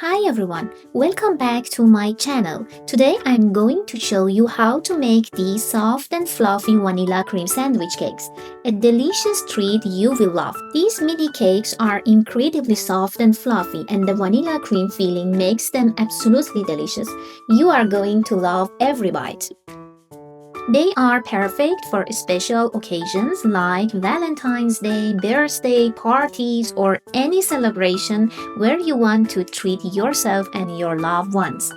Hi everyone, welcome back to my channel. Today I'm going to show you how to make these soft and fluffy vanilla cream sandwich cakes. A delicious treat you will love. These mini cakes are incredibly soft and fluffy, and the vanilla cream filling makes them absolutely delicious. You are going to love every bite. They are perfect for special occasions like Valentine's Day, birthday parties, or any celebration where you want to treat yourself and your loved ones.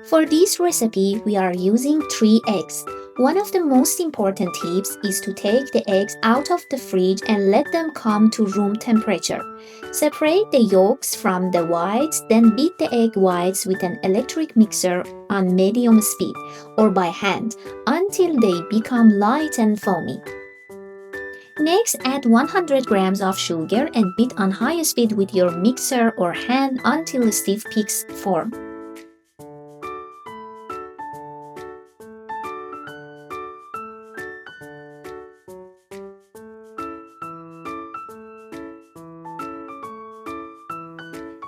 For this recipe, we are using 3 eggs. One of the most important tips is to take the eggs out of the fridge and let them come to room temperature. Separate the yolks from the whites, then beat the egg whites with an electric mixer on medium speed or by hand until they become light and foamy. Next, add 100 grams of sugar and beat on high speed with your mixer or hand until stiff peaks form.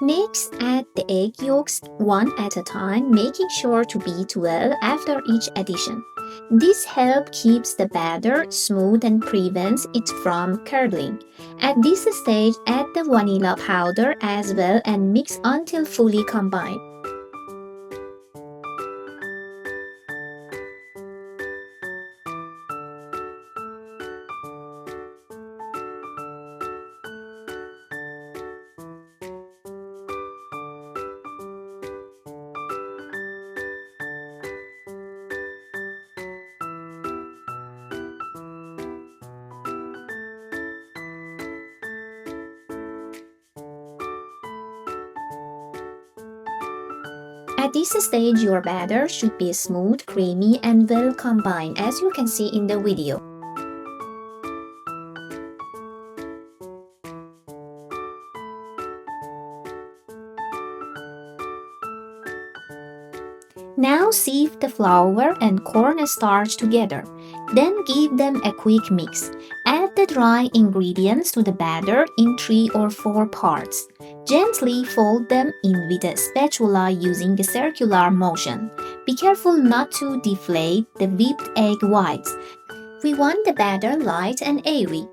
Next, add the egg yolks one at a time, making sure to beat well after each addition. This helps keeps the batter smooth and prevents it from curdling. At this stage, add the vanilla powder as well and mix until fully combined. At this stage, your batter should be smooth, creamy, and well combined, as you can see in the video. Now sieve the flour and cornstarch together. Then give them a quick mix. Add the dry ingredients to the batter in 3 or 4 parts. Gently fold them in with a spatula using a circular motion. Be careful not to deflate the whipped egg whites. We want the batter light and airy.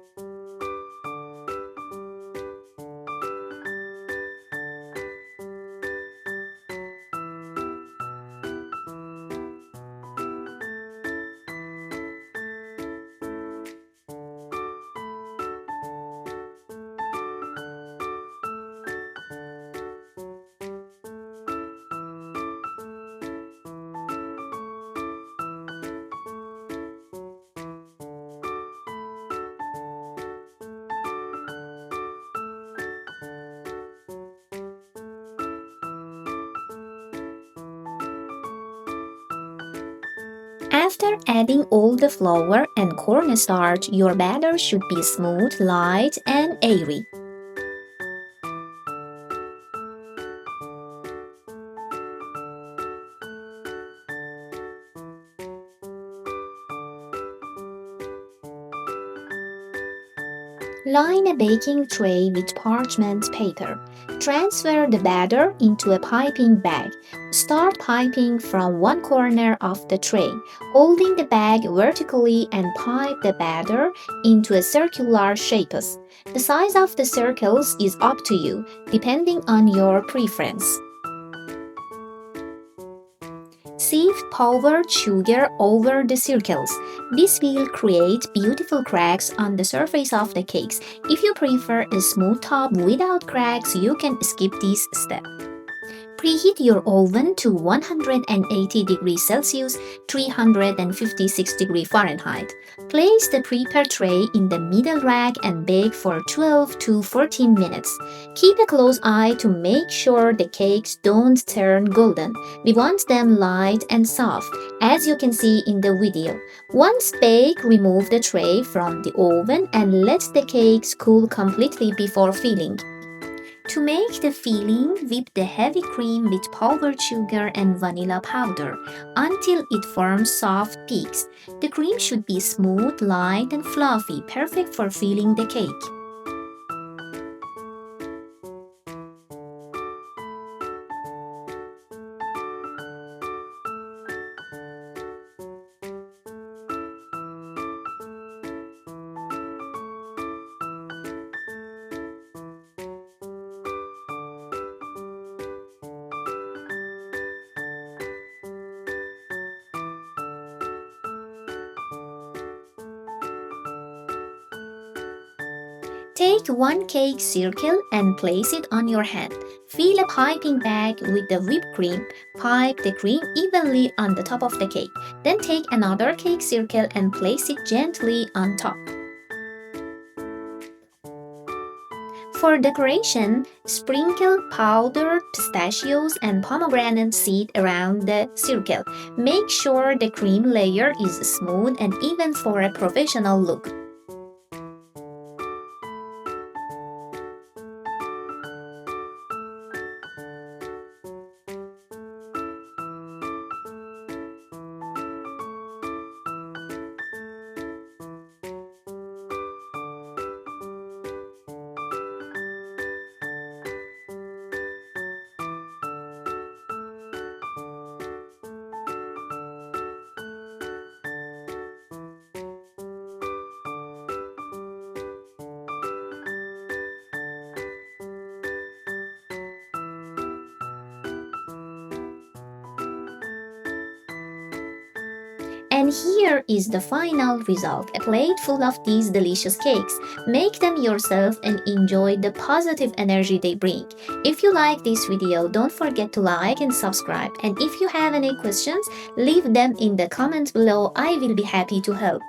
After adding all the flour and cornstarch, your batter should be smooth, light, and airy. Line a baking tray with parchment paper. Transfer the batter into a piping bag. Start piping from one corner of the tray, holding the bag vertically and pipe the batter into a circular shapes. The size of the circles is up to you, depending on your preference. Sieve powdered sugar over the circles. This will create beautiful cracks on the surface of the cakes. If you prefer a smooth top without cracks, you can skip this step. Preheat your oven to 180 degrees Celsius, 356 degrees Fahrenheit. Place the prepared tray in the middle rack and bake for 12 to 14 minutes. Keep a close eye to make sure the cakes don't turn golden. We want them light and soft, as you can see in the video. Once baked, remove the tray from the oven and let the cakes cool completely before filling. To make the filling, whip the heavy cream with powdered sugar and vanilla powder until it forms soft peaks. The cream should be smooth, light, and fluffy, perfect for filling the cake. Take one cake circle and place it on your hand. Fill a piping bag with the whipped cream. Pipe the cream evenly on the top of the cake. Then take another cake circle and place it gently on top. For decoration, sprinkle powdered pistachios and pomegranate seed around the circle. Make sure the cream layer is smooth and even for a professional look. And here is the final result, a plate full of these delicious cakes. Make them yourself and enjoy the positive energy they bring. If you like this video, don't forget to like and subscribe. And if you have any questions, leave them in the comments below. I will be happy to help.